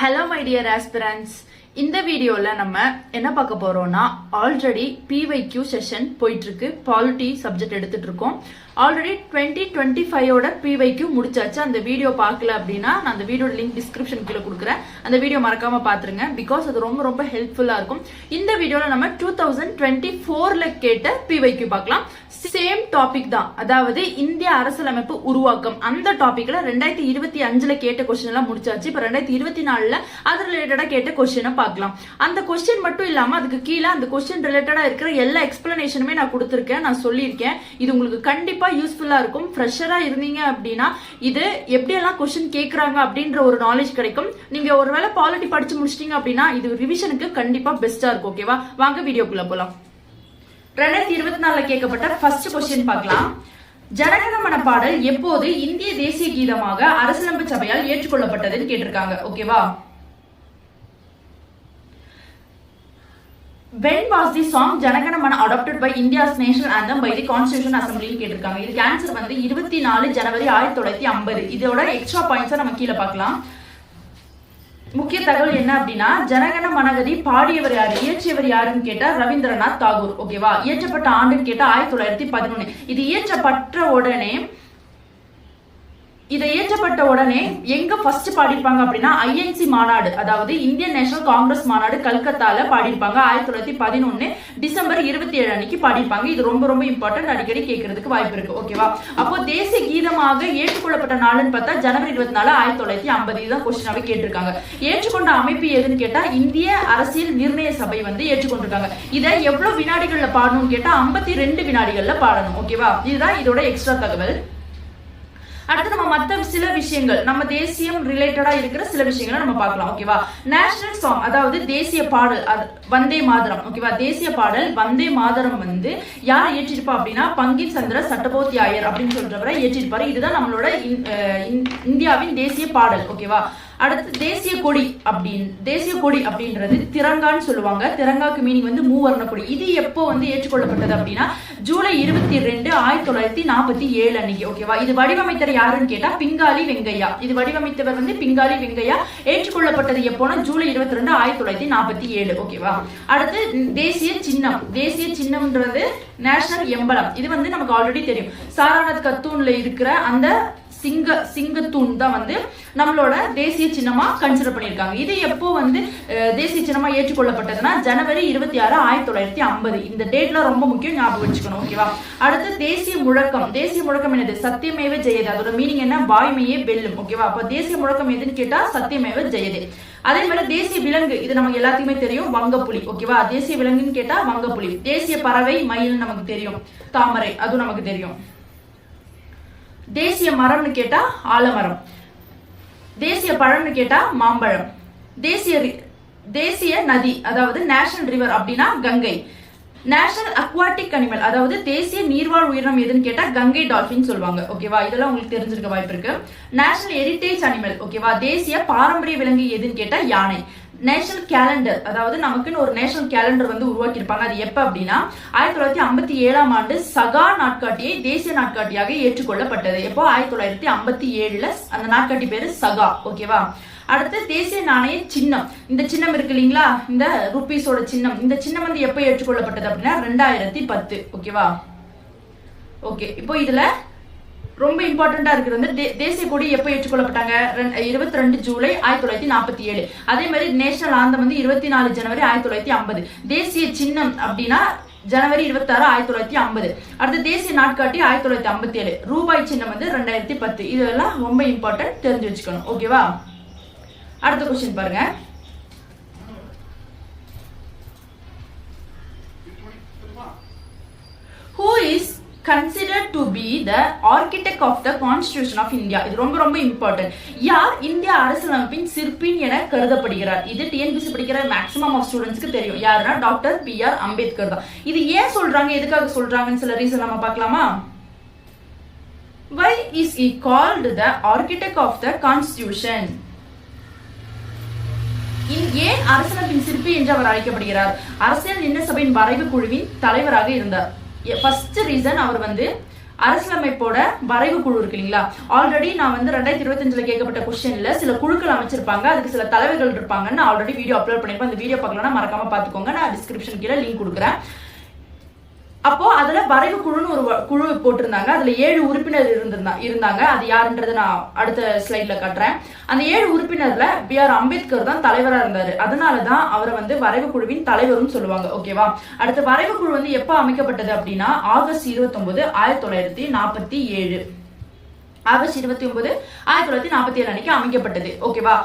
Hello my dear aspirants. இந்த வீடியோல நம்ம என்ன பார்க்க போறோம்னா ஆல்ரெடி PYQ செஷன் போயிட்டு இருக்கு. பாலிட்டி சப்ஜெக்ட் எடுத்துட்டு இருக்கோம். ஆல்ரெடி 2025 ஓட PYQ முடிச்சாச்சு. அந்த வீடியோ பார்க்கல அப்படின்னா நான் அந்த வீடியோட லிங்க் டிஸ்கிரிப்ஷன் கீழே கொடுக்குறேன். அந்த வீடியோ மறக்காம பாத்துருங்க. பிகாஸ் அது ரொம்ப ரொம்ப ஹெல்ப்ஃபுல்லா இருக்கும். இந்த வீடியோல நம்ம 2024ல கேட்ட PYQ பார்க்கலாம். சேம் டாபிக் தான், அதாவது இந்திய அரசியலமைப்பு உருவாக்கம். அந்த டாபிக்ல 2025ல கேட்ட கொஸ்டின் எல்லாம் முடிச்சாச்சு. இப்ப 2024ல அது ரிலேட்டடா கேட்ட கொஸ்டினை பார்க்கலாம். அந்த கொஸ்டின் மட்டும் இல்லாம அதுக்கு கீழே அந்த கொஸ்டின் ரிலேட்டடா இருக்கிற எல்லா எக்ஸ்பிளனேஷனுமே நான் கொடுத்திருக்கேன், நான் சொல்லியிருக்கேன். இது உங்களுக்கு கண்டிப்பா யூஸ்ஃபுல்லா இருக்கும். ஃப்ரெஷரா இருந்தீங்க அப்படின்னா இது எப்படி எல்லாம் கொஸ்டின் கேட்கறாங்க அப்படின்ற ஒரு நாலேஜ் கிடைக்கும். நீங்க ஒருவேளை பாலிட்டி படிச்சு முடிச்சிட்டீங்க அப்படின்னா இது ரிவிஷனுக்கு கண்டிப்பா பெஸ்டா இருக்கும். ஓகேவா, வாங்க வீடியோக்குள்ள போலாம். 2024ல கேட்கப்பட்ட ஃபர்ஸ்ட் கொஸ்டின் பார்க்கலாம். ஜனகணமன பாடல் எப்போது இந்திய தேசிய கீதமாக அரசியலமைப்பு சபையால் ஏற்றுக்கொள்ளப்பட்டதுன்னு கேட்டிருக்காங்க. ஓகேவா, when was the song Jana Gana Mana adopted by India's national anthem by the Constitution Assembly கேட்டிருக்காங்க. இதுக்கு ஆன்சர் வந்து 24 ஜனவரி 1950. இதோட எக்ஸ்ட்ரா பாயிண்ட்ஸை நம்ம கீழே பார்க்கலாம். முக்கிய தகவல் என்ன அப்படின்னா, ஜனகண மனகதி பாடியவர் யாரு, இயற்றியவர் யாருன்னு கேட்டா ரவீந்திரநாத் தாகூர். ஓகேவா, இயற்றப்பட்ட ஆண்டுன்னு கேட்டா 1911. இது இயற்றப்பட்ட உடனே எங்க ஃபர்ஸ்ட் பாடிருப்பாங்க அப்படின்னா ஐஎன்சி மாநாடு, அதாவது இந்தியன் நேஷனல் காங்கிரஸ் மாநாடு கல்கத்தால பாடிருப்பாங்க. 1911 டிசம்பர் 27 அன்னைக்கு பாடிருப்பாங்க. இது ரொம்ப ரொம்ப இம்பார்ட்டன்ட், அடிக்கடி கேட்கறதுக்கு வாய்ப்பு இருக்கு. ஓகேவா, அப்போ தேசிய கீதமாக ஏற்றுக்கொள்ளப்பட்ட நாளுன்னு பார்த்தா ஜனவரி 24 1950. இதுதான் கொஸ்டினாவே கேட்டிருக்காங்க. ஏற்றுக்கொண்ட அமைப்பு எதுன்னு கேட்டா இந்திய அரசியல் நிர்ணய சபை வந்து ஏற்றுக்கொண்டிருக்காங்க. இதை எவ்வளவு வினாடிகள்ல பாடணும்னு கேட்டா 52 வினாடிகள்ல பாடணும். ஓகேவா, இதுதான் இதோட எக்ஸ்ட்ரா தகவல். அடுத்து நம்ம மற்ற சில விஷயங்கள், நம்ம தேசியம் ரிலேட்டடா இருக்கிற சில விஷயங்களை நம்ம பார்க்கலாம். ஓகேவா, நேஷனல் சாங் அதாவது தேசிய பாடல் வந்தே மாதரம். ஓகேவா, தேசிய பாடல் வந்தே மாதரம் வந்து யார் இயற்றிருப்பா அப்படின்னா பங்கிம் சந்திர சட்டபோத்தியாயர் அப்படின்னு சொல்றவரை இயற்றிருப்பாரு. இதுதான் நம்மளோட இந்தியாவின் தேசிய பாடல். ஓகேவா, அடுத்து தேசிய கொடி அப்படின்றது திரங்கான்னு சொல்லுவாங்க. திரங்காக்கு மீனிங் வந்து மூவர்ண கொடி. இது எப்போ வந்து ஏற்றுக்கொள்ளப்பட்டது அப்படின்னா ஜூலை 22 1947 அன்னைக்கு. ஓகேவா, இது வடிவமைத்தவர் யாருன்னு கேட்டா பிங்காலி வெங்கையா. இது வடிவமைத்தவர் வந்து பிங்காலி வெங்கையா. ஏற்றுக்கொள்ளப்பட்டது எப்போனா ஜூலை 22 1947. ஓகேவா, அடுத்து தேசிய சின்னம்ன்றது நேஷனல் எம்பலம். இது வந்து நமக்கு ஆல்ரெடி தெரியும். சாரநாத் கத்தூன்ல இருக்கிற அந்த சிங்கத்தூண் தான் வந்து நம்மளோட தேசிய சின்னமா கன்சிடர் பண்ணிருக்காங்க. இது எப்போ வந்து தேசிய சின்னமா ஏற்றுக்கொள்ளப்பட்டதுன்னா ஜனவரி 26 1950. இந்த டேட்ல ரொம்ப முக்கியம், ஞாபகம் வச்சுக்கணும். ஓகேவா, அடுத்து தேசிய முழக்கம் என்னது, சத்தியமேவ ஜெயதே. அதோட மீனிங் என்ன, வாய்மையே வெல்லும். ஓகேவா, அப்ப தேசிய முழக்கம் எதுன்னு கேட்டா சத்தியமேவ ஜெயதே. அதே மாதிரி தேசிய விலங்கு, இது நமக்கு எல்லாத்துக்குமே தெரியும், வங்கப்புலி. ஓகேவா, தேசிய விலங்குன்னு கேட்டா வங்கப்புலி. தேசிய பறவை மயில் நமக்கு தெரியும், தாமரை, அதுவும் நமக்கு தெரியும். தேசிய மரம்னு கேட்டா ஆலமரம். தேசிய பழம்னு கேட்டா மாம்பழம். தேசிய நதி அதாவது நேஷனல் ரிவர் அப்படின்னா கங்கை. நேஷனல் அக்வாட்டிக் அனிமல் அதாவது தேசிய நீர்வாழ் உயிரினம் எதுன்னு கேட்டா கங்கை டால்பின் சொல்லுவாங்க. ஓகேவா, இதெல்லாம் உங்களுக்கு தெரிஞ்சிருக்க வாய்ப்பு இருக்கு. National heritage animal. ஓகேவா, தேசிய பாரம்பரிய விலங்கு எதுன்னு கேட்டா யானை. நேஷனல் கேலண்டர் அதாவது நமக்குன்னு ஒரு நேஷனல் கேலண்டர் வந்து உருவாக்கி இருப்பாங்க. அது எப்ப அப்படின்னா 1957 சகா நாட்காட்டியை தேசிய நாட்காட்டியாக ஏற்றுக்கொள்ளப்பட்டது. எப்போ 1957 அந்த நாட்காட்டி பேரு சகா. ஓகேவா, அடுத்து தேசிய நாணய சின்னம். இந்த சின்னம் இருக்கு இல்லைங்களா, இந்த ருபீஸோட சின்னம். இந்த சின்னம் வந்து எப்ப ஏற்றுக்கொள்ளப்பட்டது அப்படின்னா 2010. ஓகேவா, ஓகே. இப்போ இதுல ரொம்ப இம்பார்ட்டண்டா இருக்கிறது வந்து தேசிய கொடி எப்போ ஏற்றுக்கொள்ளப்பட்டாங்க 22 ஜூலை 1947. அதே மாதிரி நேஷனல் ஆந்தம் வந்து 24 ஜனவரி 1950. தேசிய சின்னம் அப்படின்னா ஜனவரி 26 1950. அடுத்து தேசிய நாட்காட்டி 1957. ரூபாய் சின்னம் வந்து 2010. இதெல்லாம் ரொம்ப இம்பார்ட்டன்ட், தெரிஞ்சு வச்சுக்கணும். ஓகேவா, அடுத்த கொஸ்டின் பாருங்க. Who is considered to be the architect of the Constitution of India? இது ரொம்ப ரொம்ப இம்பார்ட்டன்ட். யார் இந்திய அரசியலமைப்பின் சிற்பின் என கருதப்படுகிறார்? இது டிஎன்பிசி படிக்கிற மேக்ஸிமம் ஆஃப் ஸ்டூடெண்ட்ஸ்க்கு தெரியும். யாருன்னா டாக்டர் பிஆர் அம்பேத்கர் தான். இது ஏன் சொல்றாங்க, எதுக்காக சொல்றாங்கன்னு சில ரீசன் நம்ம பார்க்கலாமா. Why is he called the architect of the Constitution? ஏன் அரசியலமைப்பின் சிற்பி என்று அவர் அழைக்கப்படுகிறார்? அரசியல் நிர்ணய சபையின் வரைவு குழுவின் தலைவராக இருந்தார். ஃபர்ஸ்ட் ரீசன் அவர் வந்து அரசியலமைப்போட வரைவு குழு இருக்கு இல்லைங்களா, ஆல்ரெடி நான் வந்து 2025 கேட்கப்பட்ட கொஸ்டின்ல சில குழுக்கள் அமைச்சிருப்பாங்க, அதுக்கு சில தலைவர்கள் இருப்பாங்கன்னு ஆல்ரெடி வீடியோ அப்லோட் பண்ணிருப்பேன். அந்த வீடியோ பார்க்கலன்னா மறக்காம பாத்துக்கோங்க, நான் டிஸ்கிரிப்ஷன் கீழே லிங்க் கொடுக்குறேன். அப்போ அதுல வரைவு குழுன்னு ஒரு குழு போட்டிருந்தாங்க. அதுல 7 உறுப்பினர் இருந்தாங்க. அது யாருன்றது நான் அடுத்த ஸ்லைட்ல காட்டுறேன். அந்த 7 உறுப்பினர்ல B.R. அம்பேத்கர் தான் தலைவரா இருந்தாரு. அதனாலதான் அவரை வந்து வரைவு குழுவின் தலைவரும் சொல்லுவாங்க. ஓகேவா. அடுத்த வரைவு குழு வந்து எப்ப அமைக்கப்பட்டது அப்படின்னா ஆகஸ்ட் 29, 1947. ஆகஸ்ட் 29, 1947 அன்னைக்கு அமைக்கப்பட்டது. ஓகேவா.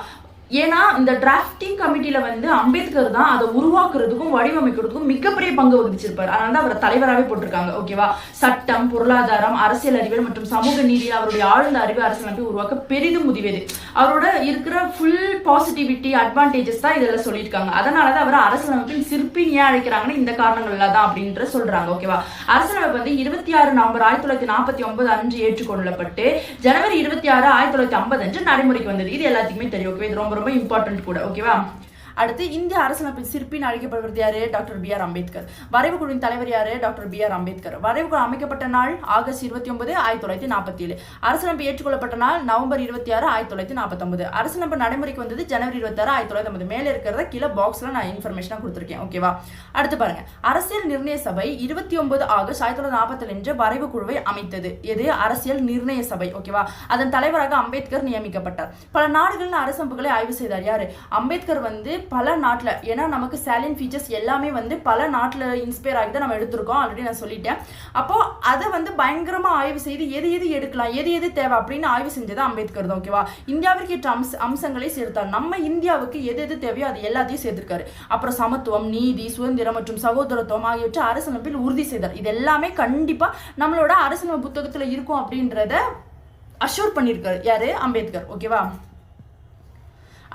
ஏன்னா இந்த டிராஃப்டிங் கமிட்டியில வந்து அம்பேத்கர் தான் அதை உருவாக்குறதுக்கும் வடிவமைக்கிறதுக்கும் மிகப்பெரிய பங்கு வகிச்சிருப்பார். அதனால தான் அவரை தலைவராகவே போட்டிருக்காங்க. ஓகேவா. சட்டம், பொருளாதாரம், அரசியல் அறிவியல் மற்றும் சமூக நீதியில் அவருடைய ஆழ்ந்த அறிவு அரசியலமைப்பை உருவாக்க பெரிதும் உதவியது. அவரோட இருக்கிற ஃபுல் பாசிட்டிவிட்டி அட்வான்டேஜஸ் தான் இதெல்லாம் சொல்லியிருக்காங்க. அதனாலதான் அவர் அரசியலமைப்பின் சிற்பின்னு ஏன் அழைக்கிறாங்கன்னு இந்த காரணங்கள்ல தான் அப்படின்ற சொல்றாங்க. ஓகேவா. அரசியலமைப்பு வந்து 26 நவம்பர் 1949 அன்று ஏற்றுக்கொள்ளப்பட்டு ஜனவரி 26, 1950 அன்று நடைமுறைக்கு வந்தது. இது எல்லாத்துக்குமே தெரியும். ஓகே. இது ரொம்ப ரொம்ப இம்பார்ட்டன்ட் கூட. ஓகேவா. அடுத்து இந்திய அரசியலமைப்பின் சிற்பின்னு அழைக்கப்படுவது யாரு? Doctor B.R. அம்பேத்கர். வரைவு குழுவின் தலைவர் யாரு? Doctor B.R. அம்பேத்கர். வரைவு குழு அமைக்கப்பட்ட நாள் ஆகஸ்ட் 29, 1947. அரசியலமைப்பு ஏற்றுக்கொள்ளப்பட்ட நாள் நவம்பர் 26, 1949. அரசியலமைப்பு நடைமுறைக்கு வந்தது ஜனவரி 26, 1950. மேல இருக்கிறத கீழே பாக்ஸ்ல நான் இன்ஃபர்மேஷனா கொடுத்துருக்கேன். ஓகேவா. அடுத்து பாருங்க, அரசியல் நிர்ணய சபை 29 ஆகஸ்ட் 1947 என்று வரைவு குழுவை அமைத்தது. எது? அரசியல் நிர்ணய சபை. ஓகேவா. அதன் தலைவராக அம்பேத்கர் நியமிக்கப்பட்டார். பல நாடுகளில் அரசமைப்புகளை ஆய்வு செய்தார். யாரு? அம்பேத்கர் வந்து பல நாட்டில், ஏன்னா நமக்கு சேலியன் ஃபீச்சர்ஸ் எல்லாமே வந்து பல நாட்டில் இன்ஸ்பயர் ஆகி தான் நம்ம எடுத்திருக்கோம். ஆல்ரெடி நான் சொல்லிட்டேன். அப்போ அதை வந்து பயங்கரமா ஆய்வு செய்து எது எது எடுக்கலாம், எது எது தேவை அப்படின்னு ஆய்வு செஞ்சது அம்பேத்கர் தான். ஓகேவா. இந்தியாவிற்கு ஏற்ற அம்சங்களை சேர்த்தார். நம்ம இந்தியாவுக்கு எது எது தேவையோ அது எல்லாத்தையும் சேர்த்திருக்காரு. அப்புறம் சமத்துவம், நீதி, சுதந்திரம் மற்றும் சகோதரத்துவம் ஆகியவற்றை அரசியலமைப்பில் உறுதி செய்தார். இது எல்லாமே கண்டிப்பா நம்மளோட அரசியலமைப்பு புத்தகத்துல இருக்கும் அப்படின்றத அஷ்யூர் பண்ணியிருக்காரு. யாரு? அம்பேத்கர். ஓகேவா.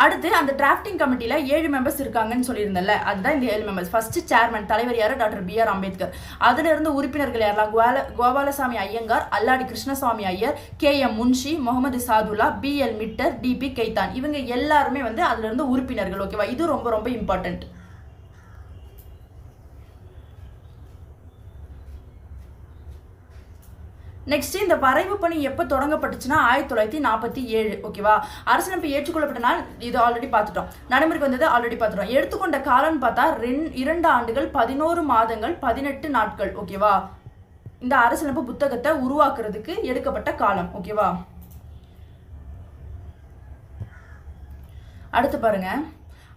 அடுத்து அந்த டிராஃப்டிங் கமிட்டியில 7 மெம்பர்ஸ் இருக்காங்கன்னு சொல்லியிருந்தேன்ல, அதுதான் இந்த 7 மெம்பர்ஸ். ஃபர்ஸ்ட் சேர்மன் தலைவர் யாரு? Doctor B.R. அம்பேத்கர். அதுல இருந்து உறுப்பினர்கள் யாரெல்லாம்? கோபாலசாமி ஐயங்கார், அல்லாடி Krishnasamy Iyer, K.M. Munshi, Mohammed Sadullah, B.L. மிட்டர், D.P. Khaitan. இவங்க எல்லாருமே வந்து அதுல இருந்து உறுப்பினர்கள். ஓகேவா. இது ரொம்ப ரொம்ப இம்பார்ட்டன்ட். நெக்ஸ்ட் இந்த வரைவு பணி எப்போ தொடங்கப்பட்டுச்சுன்னா 1947. ஓகேவா. அரசியலமைப்பு ஏற்றுக்கொள்ளப்பட்ட நாள் இது ஆல்ரெடி பார்த்துட்டோம். நடைமுறைக்கு வந்தது ஆல்ரெடி பார்த்துட்டோம். எடுத்துக்கொண்ட காலம்னு பார்த்தா 2 ஆண்டுகள் 11 மாதங்கள் 18 நாட்கள். ஓகேவா. இந்த அரசியலமைப்பு புத்தகத்தை உருவாக்குறதுக்கு எடுக்கப்பட்ட காலம். ஓகேவா. அடுத்து பாருங்க,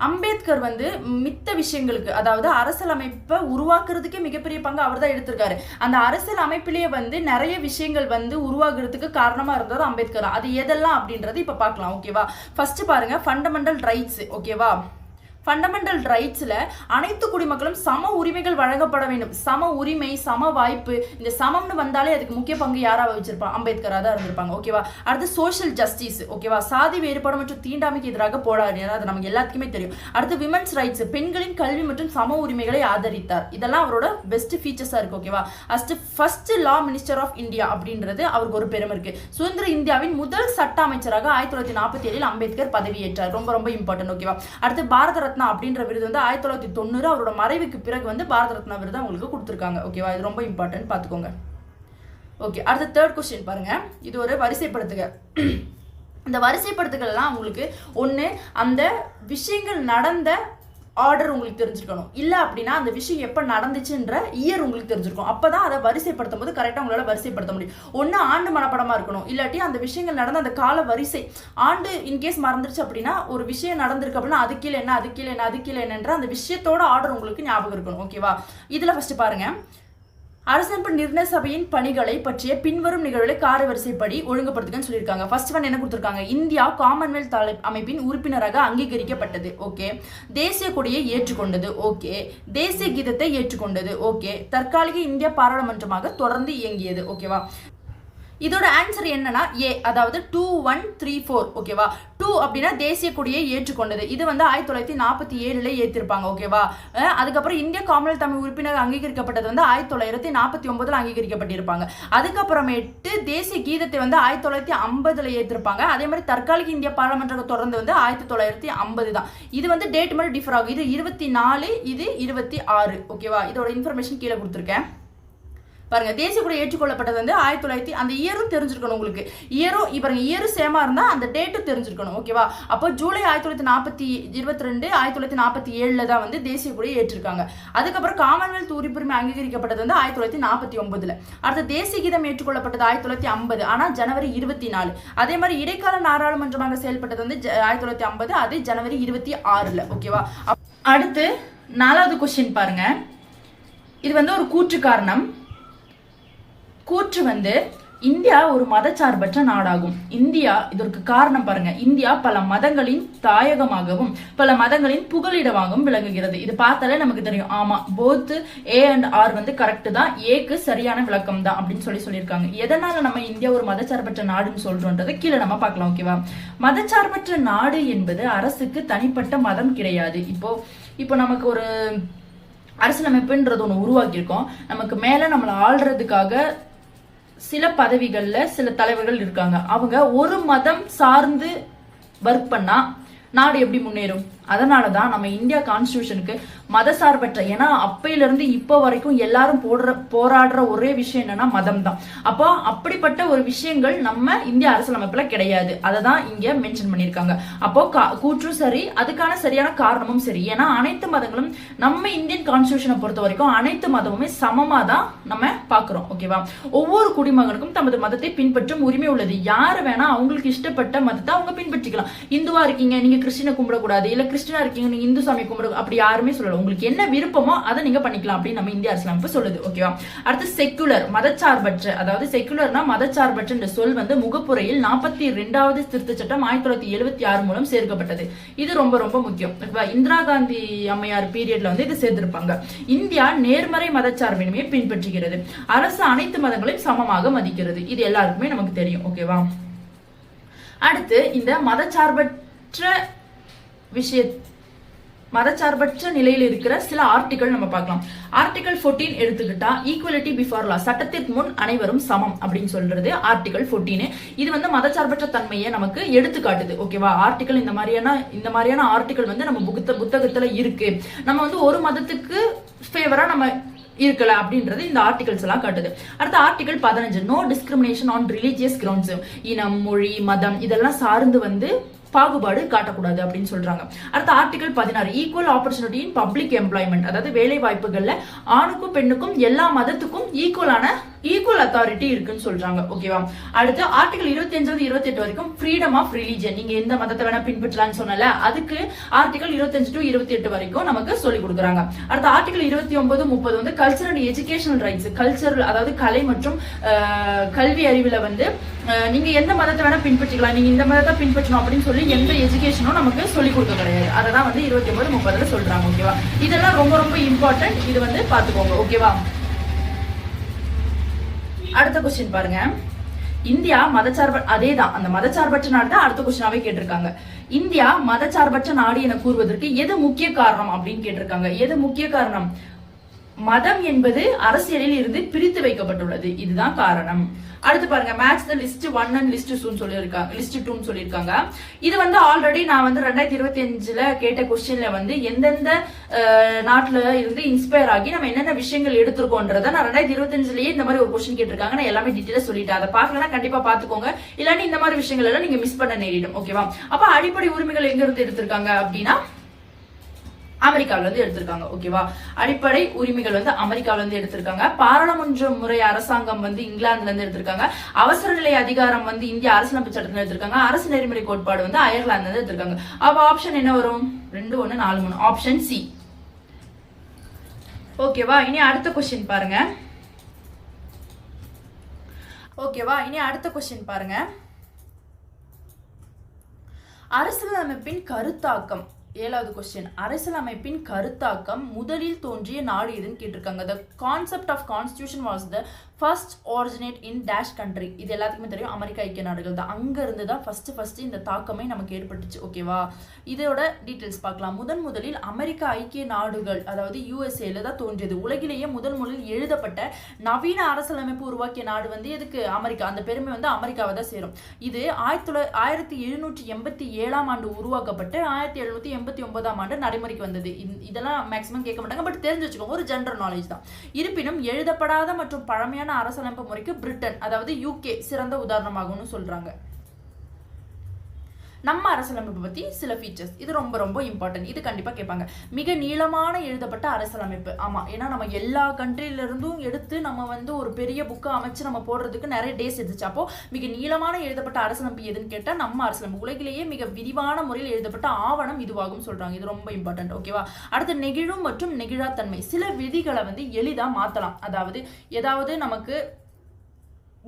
அம்பேத்கர் வந்து மித்த விஷயங்களுக்கு, அதாவது அரசியலமைப்பை உருவாக்குறதுக்கே மிகப்பெரிய பங்கு அவர் தான் எடுத்திருக்காரு. அந்த அரசியல் அமைப்பிலேயே வந்து நிறைய விஷயங்கள் வந்து உருவாக்குறதுக்கு காரணமா இருந்தது அம்பேத்கர். அது எதெல்லாம் அப்படின்றது இப்ப பார்க்கலாம். ஓகேவா. ஃபர்ஸ்ட் பாருங்க, ஃபண்டமெண்டல் ரைட்ஸ். ஓகேவா. ஃபண்டமெண்டல் ரைட்ஸ்ல அனைத்து குடிமக்களும் சம உரிமைகள் வழங்கப்பட வேண்டும். சம உரிமை, சம வாய்ப்பு, இந்த சமம்னு வந்தாலே அதுக்கு முக்கிய பங்கு யாரா வச்சிருப்பாங்க? அம்பேத்கரா தான் இருந்திருப்பாங்க. ஓகேவா. அடுத்து சோஷியல் ஜஸ்டிஸ். ஓகேவா. சாதி வேறுபாடு மற்றும் தீண்டாமைக்கு எதிராக போராடி, அது நமக்கு எல்லாத்துக்குமே தெரியும். அடுத்து விமன்ஸ் ரைட்ஸ், பெண்களின் கல்வி மற்றும் சம உரிமைகளை ஆதரித்தார். இதெல்லாம் அவரோட பெஸ்ட் ஃபீச்சர்ஸா இருக்கு. ஓகேவா. First law minister of India அப்படின்றது அவருக்கு ஒரு பெருமை இருக்கு. சுதந்திர இந்தியாவின் முதல் சட்ட அமைச்சராக 1947 அம்பேத்கர் பதவியேற்றார். ரொம்ப ரொம்ப இம்பார்ட்டன்ட். ஓகேவா. அடுத்து பாரத ரத்னா அப்படின்ற விருது வந்து 1990 அவரோட மறைவுக்கு பிறகு வந்து பாரத ரத்னா விருது உங்களுக்கு கொடுத்திருக்காங்க. ஓகேவா. இது ரொம்ப இம்பார்ட்டன்ட், பாத்துக்கோங்க. ஓகே. அடுத்த தேர்ட் क्वेश्चन பாருங்க. இது ஒரு வரிசைப்படுத்துக. இந்த வரிசைப்படுத்துகள்லாம் உங்களுக்கு ஒன்று அந்த விஷயங்கள் நடந்த ஆர்டர் உங்களுக்கு தெரிஞ்சிருக்கணும். இல்லை அப்படின்னா அந்த விஷயம் எப்போ நடந்துச்சுன்ற இயர் உங்களுக்கு தெரிஞ்சிருக்கும். அப்போ தான் அதை வரிசைப்படுத்தும் போது கரெக்டாக உங்களால் வரிசைப்படுத்த முடியும். ஒன்று ஆண்டு மனப்படமாக இருக்கணும், இல்லாட்டி அந்த விஷயங்கள் நடந்த அந்த கால வரிசை ஆண்டு இன்கேஸ் மறந்துருச்சு அப்படின்னா ஒரு விஷயம் நடந்திருக்கு அப்படின்னா அது கீழே என்ன, அது கீழே என்ன, அது கீழே என்னன்ற அந்த விஷயத்தோட ஆர்டர் உங்களுக்கு ஞாபகம் இருக்கணும். ஓகேவா. இதில் ஃபர்ஸ்ட் பாருங்க, அரசியலமைப்பு நிர்ணய சபையின் பணிகளை பற்றிய பின்வரும் நிகழ்வுகளை காரவரிசைப்படி ஒழுங்குபடுத்துகன்னு சொல்லியிருக்காங்க. ஃபர்ஸ்ட் ஒன் என்ன கொடுத்துருக்காங்க? இந்தியா காமன்வெல்த் அமைப்பின் உறுப்பினராக அங்கீகரிக்கப்பட்டது. ஓகே. தேசிய கொடியை ஏற்றுக்கொண்டது. ஓகே. தேசிய கீதத்தை ஏற்றுக்கொண்டது. ஓகே. தற்காலிக இந்திய பாராளுமன்றமாக தொடர்ந்து இயங்கியது. ஓகேவா. இதோட ஆன்சர் என்னன்னா ஏ, அதாவது 2134. ஓகேவா. 2 அப்படின்னா தேசிய கொடியை ஏற்றுக்கொண்டது. இது வந்து 1947 ஏற்றிருப்பாங்க. ஓகேவா. அதுக்கப்புறம் இந்திய காமன்வெல்த் அமைப்பு உறுப்பினர் அங்கீகரிக்கப்பட்டது வந்து 1949 அங்கீகரிக்கப்பட்டிருப்பாங்க. அதுக்கப்புறமேட்டு தேசிய கீதத்தை வந்து 1950 ஏற்றிருப்பாங்க. அதே மாதிரி தற்காலிக இந்திய பாராளுமன்றத்தை தொடர்ந்து வந்து 1950 தான். இது வந்து டேட் மாதிரி டிஃபர் ஆகும். இது 24, இது 26. ஓகேவா. இதோட இன்ஃபர்மேஷன் கீழே கொடுத்துருக்கேன். பாருங்க தேசிய கொடி ஏற்றுக்கொள்ளப்பட்டது வந்து 1900 அந்த இயரும் தெரிஞ்சிருக்கணும் உங்களுக்கு. இயரும் பாருங்க இயரும் சேமா இருந்தா அந்த டேட்டும் தெரிஞ்சிருக்கணும். ஓகேவா? அப்போ ஜூலை 1947 தான் வந்து தேசிய கொடியை ஏற்றிருக்காங்க. அதுக்கப்புறம் காமன்வெல்த் உறுப்புரிமை அங்கீகரிக்கப்பட்டது வந்து 1949. அடுத்த தேசிய கீதம் ஏற்றுக்கொள்ளப்பட்டது 1950, ஆனா ஜனவரி 24. அதே மாதிரி இடைக்கால நாடாளுமன்றமாக செயல்பட்டது வந்து 1950, அது ஜனவரி 26. ஓகேவா? அடுத்து 4வது கொஸ்டின் பாருங்க. இது வந்து ஒரு கூற்று காரணம். கூற்று வந்து இந்தியா ஒரு மதச்சார்பற்ற நாடாகும். இந்தியா இதற்கு காரணம் பாருங்க. இந்தியா பல மதங்களின் தாயகமாகவும் பல மதங்களின் புகலிடமாகவும் விளங்குகிறது. இது பார்த்தாலே நமக்கு தெரியும். ஆமா, போத் A and R வந்து கரெக்ட் தான். ஏக்கு சரியான விளக்கம் தான் அப்படின்னு சொல்லியிருக்காங்க. எதனால நம்ம இந்தியா ஒரு மதச்சார்பற்ற நாடுன்னு சொல்றோன்றதை கீழே நம்ம பார்க்கலாம். ஓகேவா? மதச்சார்பற்ற நாடு என்பது அரசுக்கு தனிப்பட்ட மதம் கிடையாது. இப்போ நமக்கு ஒரு அரசியலமைப்புன்றது ஒன்று உருவாக்கியிருக்கோம். நமக்கு மேல நம்மளை ஆள்றதுக்காக சில பதவிகள்ல சில தலைவர்கள் இருக்காங்க. அவங்க ஒரு மதம் சார்ந்து ஒர்க் பண்ணா நாடு எப்படி முன்னேறும்? அதனாலதான் நம்ம இந்தியா கான்ஸ்டிடியூஷனுக்கு மதசார்பற்ற, ஏன்னா அப்பையில இருந்து இப்போ வரைக்கும் எல்லாரும் போராடுற ஒரே விஷயம் என்னன்னா மதம் தான். அப்போ அப்படிப்பட்ட ஒரு விஷயங்கள் நம்ம இந்திய அரசியலமைப்புல கிடையாது. அதை தான் இங்க மென்ஷன் பண்ணியிருக்காங்க. அப்போ கூற்றும் சரி, அதுக்கான சரியான காரணமும் சரி. ஏன்னா அனைத்து மதங்களும் நம்ம இந்தியன் கான்ஸ்டிடியூஷனை பொறுத்த வரைக்கும் அனைத்து மதமுமே சமமா தான் நம்ம பாக்குறோம். ஓகேவா? ஒவ்வொரு குடிமகனுக்கும் தமது மதத்தை பின்பற்றும் உரிமை உள்ளது. யாரு வேணா அவங்களுக்கு இஷ்டப்பட்ட மதத்தை அவங்க பின்பற்றிக்கலாம். இந்துவா இருக்கீங்க, நீங்க கிறிஸ்டினை கும்பிடக்கூடாது, இல்ல கிறிஸ்டினா இருக்கீங்க நீங்க இந்து சாமி கும்பிடு, அப்படி யாருமே சொல்லல. உங்களுக்கு என்ன விருப்பமோ அதை நீங்க பண்ணிக்கலாம் அப்படின்னு நம்ம இந்திய அரசியலமைப்பு சொல்லுது. ஓகேவா? அடுத்து செக்குலர், மதச்சார்பற்ற. அதாவது செக்குலர்னா மதச்சார்பற்ற என்ற சொல் வந்து முகப்புரையில் 42வது திருத்த சட்டம் 1976 மூலம் சேர்க்கப்பட்டது. இது ரொம்ப ரொம்ப முக்கியம். இந்திரா காந்தி அம்மையார் பீரியட்ல வந்து இது சேர்த்திருப்பாங்க. இந்தியா நேர்மறை மதச்சார்பின்மையை பின்பற்றுகிறது. அரசு அனைத்து மதங்களையும் சமமாக மதிக்கிறது. இது எல்லாருக்குமே நமக்கு தெரியும். ஓகேவா? அடுத்து இந்த மதச்சார்பற்ற நிலையில் இருக்கிற சில ஆர்டிகல் நம்ம பார்க்கலாம். ஆர்டிகல் 14 எடுத்துக்கிட்டா ஈக்குவலிட்டி பிஃபோர் லா, சட்டத்திற்கு முன் அனைவரும் சமம் அப்படின்னு சொல்றது ஆர்டிகல் 14. இது வந்து மதச்சார்பற்ற தன்மையை நமக்கு எடுத்து காட்டுது. ஓகேவா? ஆர்டிகல் இந்த மாதிரியான ஆர்டிகல் வந்து நம்ம புத்தகத்துல இருக்கு. நம்ம வந்து ஒரு மதத்துக்கு ஃபேவரா நம்ம இருக்கல அப்படின்றது இந்த ஆர்டிகல்ஸ் எல்லாம் காட்டுது. அடுத்த article 15, no discrimination on religious grounds. இனம், மொழி, மதம் இதெல்லாம் சார்ந்து வந்து பாகுபாடு காட்டக்கூடாது அப்படின்னு சொல்றாங்க. அடுத்த article 16, equal opportunity in public employment. அதாவது வேலை வாய்ப்புகள்ல ஆணுக்கும் பெண்ணுக்கும் எல்லா மதத்துக்கும் ஈக்குவல் அத்தாரிட்டி இருக்குன்னு சொல்றாங்க. ஓகேவா? அடுத்து ஆர்டிகல் 25 28 வரைக்கும் ஃப்ரீடம் ஆஃப் ரிலிஜன். நீங்க எந்த மதத்தை வேணா பின்பற்றலாம்னு சொன்னல, அதுக்கு ஆர்டிகல் 25 to 28 வரைக்கும் நமக்கு சொல்லி கொடுக்குறாங்க. அடுத்த ஆர்டிகல் 29 30 வந்து culture and educational rights. Culture அதாவது கலை மற்றும் கல்வி அறிவுல வந்து நீங்க எந்த மதத்தை வேணா பின்பற்றிக்கலாம், நீங்க இந்த மதத்தை பின்பற்றணும் அப்படின்னு சொல்லி எந்த எஜுகேஷனும் நமக்கு சொல்லி கொடுக்க கிடையாது. அதான் வந்து 29 30 சொல்றாங்க. ஓகேவா? இதெல்லாம் ரொம்ப ரொம்ப இம்பார்ட்டன்ட். இது வந்து பாத்துக்கோங்க. ஓகேவா? அடுத்த கொஸ்டின் பாருங்க. இந்தியா அதேதான் அந்த மதச்சார்பற்ற நாடு தான் அடுத்த கொஸ்டினாவே கேட்டிருக்காங்க. இந்தியா மதச்சார்பற்ற நாடு என கூறுவதற்கு எது முக்கிய காரணம் அப்படின்னு கேட்டிருக்காங்க. எது முக்கிய காரணம்? மதம் என்பது அரசியலில் இருந்து பிரித்து வைக்கப்பட்டுள்ளது. இதுதான் காரணம். அடுத்து பாருங்க, match the list 1 and list 2 சொல்லியிருக்காங்க. இது வந்து ஆல்ரெடி நான் வந்து 2025 கேட்ட கொஸ்டின்ல வந்து எந்தெந்த நாட்டுல இருந்து இன்ஸ்பயர் ஆகி நம்ம என்னென்ன விஷயங்கள் எடுத்திருக்கோன்றத நான் 2025லயே இந்த மாதிரி ஒரு கொஸ்டின் கேட்டிருக்காங்க. நான் எல்லாமே டீட்டெயிலா சொல்லிட்டேன். அதை பார்க்கலன்னா கண்டிப்பா பாத்துக்கோங்க. இல்லாட்டி இந்த மாதிரி விஷயங்கள் எல்லாம் நீங்க மிஸ் பண்ண நேரிடும். ஓகேவா? அப்ப அடிப்படை உரிமைகள் எங்க இருந்து எடுத்திருக்காங்க அப்படின்னா அமெரிக்காவில இருந்து எடுத்திருக்காங்க. ஓகேவா? அடிப்படை உரிமைகள் வந்து அமெரிக்காவில இருந்து எடுத்திருக்காங்க. பாராளுமன்ற முறை அரசாங்கம் வந்து இங்கிலாந்துல இருந்து எடுத்திருக்காங்க. அவசர நிலை அதிகாரம் வந்து இந்திய அரசியலமைப்பு சட்டத்துல எடுத்திருக்காங்க. அரசு நெறிமுறை கோட்பாடு வந்து அயர்லாந்துல இருந்து எடுத்திருக்காங்க. அப்ப ஆப்ஷன் என்ன வரும்? 2 1 4 3 ஆப்ஷன் சி. ஓகேவா? இனி அடுத்த கொஸ்டின் பாருங்க. அரசியலமைப்பின் கருத்தாக்கம். 7வது கொஸ்டின், அரசியலமைப்பின் கருத்தாக்கம் முதலில் தோன்றிய நாடு எதுன்னு கேட்டிருக்காங்க. The concept of constitution was the first originate in dash country. இது எல்லாத்துக்குமே தெரியும், அமெரிக்கா ஐக்கிய நாடுகள் தான். அங்க இருந்து தான் ஃபர்ஸ்ட் இந்த தாக்கமே நமக்கு ஏற்பட்டுச்சு. ஓகேவா? இதோட டீடைல்ஸ் பார்க்கலாம். முதலில் அமெரிக்கா ஐக்கிய நாடுகள் அதாவது USA தான் தோன்றியது. உலகிலேயே முதலில் எழுதப்பட்ட நவீன அரசியலமைப்பு உருவாக்கிய நாடு வந்து எதுக்கு? அமெரிக்கா. அந்த பெருமை வந்து அமெரிக்காவை தான் சேரும். இது 1787 ஆண்டு உருவாக்கப்பட்டு 1787 1989ஆம் ஆண்டு நடைமுறைக்கு வந்தது. இதெல்லாம் மேக்ஸிமம் கேட்க மாட்டாங்க, பட் தெரிஞ்சு வச்சுக்கோங்க, ஒரு ஜெனரல் நாலேஜ் தான். இருப்பினும் எழுதப்படாத மற்றும் பழமையான அரசியலமைப்பு முறைக்கு பிரிட்டன் அதாவது UK சிறந்த உதாரணமாகும்னு சொல்றாங்க. நம்ம அரசியலமைப்பு பத்தி சில ஃபீச்சர்ஸ், இது ரொம்ப ரொம்ப இம்பார்ட்டன்ட், இது கண்டிப்பா கேட்பாங்க. மிக நீளமான எழுதப்பட்ட அரசியலமைப்பு. ஆமா, ஏன்னா நம்ம எல்லா கண்ட்ரில இருந்தும் எடுத்து நம்ம வந்து ஒரு பெரிய புக்கை அமைச்சு நம்ம போடுறதுக்கு நிறைய டேஸ் எடுத்துச்சு. அப்போ மிக நீளமான எழுதப்பட்ட அரசியலமைப்பு எதுன்னு கேட்டா நம்ம அரசியலமைப்பு. உலகிலேயே மிக விரிவான முறையில் எழுதப்பட்ட ஆவணம் இதுவாகும் சொல்றாங்க. இது ரொம்ப இம்பார்ட்டன்ட். ஓகேவா? அடுத்து நெகிழும் மற்றும் நெகிழாத்தன்மை. சில விதிகளை வந்து எளிதா மாத்தலாம். அதாவது ஏதாவது நமக்கு,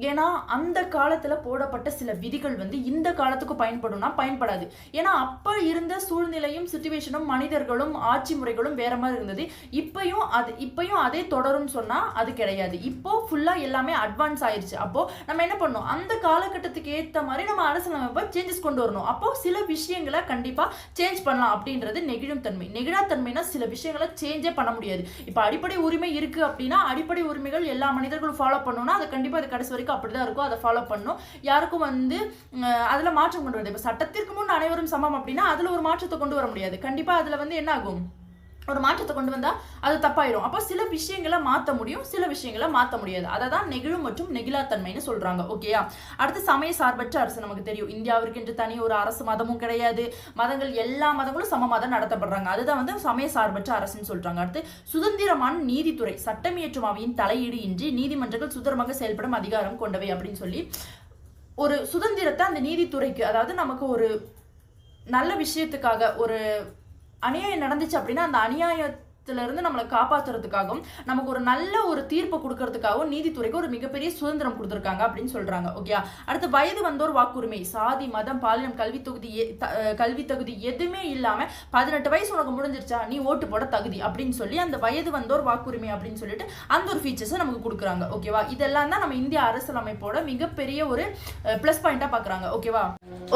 ஏன்னா அந்த காலத்துல போடப்பட்ட சில விதிகள் வந்து இந்த காலத்துக்கு பயன்படும்னா பயன்படாது. ஏன்னா அப்ப இருந்த சூழ்நிலையும் சிச்சுவேஷனும் மனிதர்களும் ஆட்சி முறைகளும் வேற மாதிரி இருந்தது. இப்பயும் அதே தொடரும் சொன்னா அது கிடையாது. இப்போ ஃபுல்லா எல்லாமே அட்வான்ஸ் ஆயிருச்சு. அப்போ நம்ம என்ன பண்ணணும், அந்த காலகட்டத்துக்கு ஏத்த மாதிரி நம்ம அரசியலமைப்பை சேஞ்சஸ் கொண்டு வரணும். அப்போ சில விஷயங்களை கண்டிப்பா சேஞ்ச் பண்ணலாம் அப்படின்றது நெகிழும் தன்மை. நெகிழாத்தன்மைனா சில விஷயங்களை சேஞ்சே பண்ண முடியாது. இப்ப அடிப்படை உரிமை இருக்கு அப்படின்னா அடிப்படை உரிமைகள் எல்லா மனிதர்களும் ஃபாலோ பண்ணணும்னா அது கண்டிப்பா அது கடைசி வரைக்கும் அப்படிதான் இருக்கும். அதை ஃபாலோ பண்ணும். யாருக்கும் வந்து அதுல மாற்றம் கொண்டு வருது. இப்ப சட்டத்திற்கு முன் அனைவரும் சமம் அப்படின்னா அதுல ஒரு மாற்றத்தை கொண்டு வர முடியாது. கண்டிப்பா அதுல வந்து என்ன ஆகும், ஒரு மாற்றத்தை கொண்டு வந்தா அது தப்பாயிரும். அப்போ சில விஷயங்களை மாற்ற முடியும், சில விஷயங்களை மாற்ற முடியாது. அதை தான் நெகிழும் மற்றும் நெகிழாத்தன்மைன்னு சொல்றாங்க. ஓகேயா? அடுத்து சமய சார்பற்ற அரசு. நமக்கு தெரியும் இந்தியாவிற்கு என்று தனி ஒரு அரசு மதமும் கிடையாது. மதங்கள் எல்லா மதங்களும் சமமாக நடத்தப்படுறாங்க. அதுதான் வந்து சமய சார்பற்ற அரசுன்னு சொல்றாங்க. அடுத்து சுதந்திரமான நீதித்துறை. சட்டமியற்றும் அவையின் தலையீடு இன்றி நீதிமன்றங்கள் சுதந்திரமாக செயல்படும் அதிகாரம் கொண்டவை அப்படின்னு சொல்லி ஒரு சுதந்திரத்தை அந்த நீதித்துறைக்கு, அதாவது நமக்கு ஒரு நல்ல விஷயத்துக்காக ஒரு அநியாயம் நடந்துச்சு அப்படின்னா அந்த அநியாயத்துல இருந்து நம்மளை காப்பாத்துறதுக்காகவும் நமக்கு ஒரு நல்ல ஒரு தீர்ப்பு கொடுக்கறதுக்காகவும் நீதித்துறைக்கு ஒரு மிகப்பெரிய சுதந்திரம் கொடுத்துருக்காங்க அப்படின்னு சொல்றாங்க. ஓகே? அடுத்து வயது வந்தோர் வாக்குரிமை. சாதி மதம் பாலினம் கல்வி தகுதி எதுவுமே இல்லாம 18 வயசு உனக்கு முடிஞ்சிருச்சா நீ ஓட்டு போட தகுதி அப்படின்னு சொல்லி அந்த வயது வந்தோர் வாக்குரிமை அப்படின்னு சொல்லிட்டு அந்த ஒரு ஃபீச்சர்ஸை நமக்கு கொடுக்குறாங்க. ஓகேவா? இதெல்லாம் தான் நம்ம இந்திய அரசியலமைப்போட மிகப்பெரிய ஒரு பிளஸ் பாயிண்டா பாக்குறாங்க. ஓகேவா?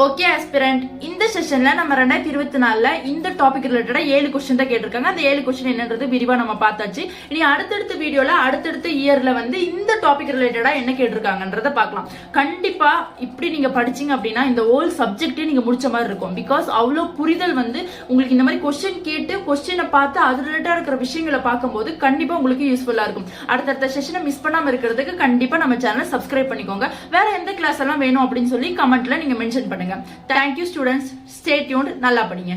ஓகே ஆஸ்பிரண்ட், இந்த செஷன்ல நம்ம 2024ல இந்த டாபிக் ரிலேட்டடா 7 கொஸ்டின் தான் கேட்டிருக்காங்க. அந்த 7 கொஸ்டின் என்னன்றது விரிவா நம்ம பார்த்தாச்சு. இனி அடுத்தடுத்த வீடியோல அடுத்தடுத்த இயர்ல வந்து இந்த டாபிக் ரிலேட்டடா என்ன கேட்டிருக்காங்கன்றத பார்க்கலாம். கண்டிப்பா இப்படி நீங்க படிச்சீங்க அப்படின்னா இந்த ஹோல் சப்ஜெக்டே நீங்க முடிச்ச மாதிரி இருக்கும். பிகாஸ் அவ்வளோ புரிதல் வந்து உங்களுக்கு இந்த மாதிரி கொஸ்டின் கேட்டு கொஸ்டினை பார்த்து அது ரிலேட்டடா இருக்கிற விஷயங்களை பார்க்கும்போது கண்டிப்பா உங்களுக்கு யூஸ்ஃபுல்லா இருக்கும். அடுத்தடுத்த செஷனை மிஸ் பண்ணாம இருக்கிறதுக்கு கண்டிப்பா நம்ம சேனலை சப்ஸ்கிரைப் பண்ணிக்கோங்க. வேற எந்த கிளாஸ் எல்லாம் வேணும் அப்படின்னு சொல்லி கமெண்ட்ல நீங்க மென்ஷன் பண்ணுங்க. Thank you students. Stay tuned. நல்லா படிங்க.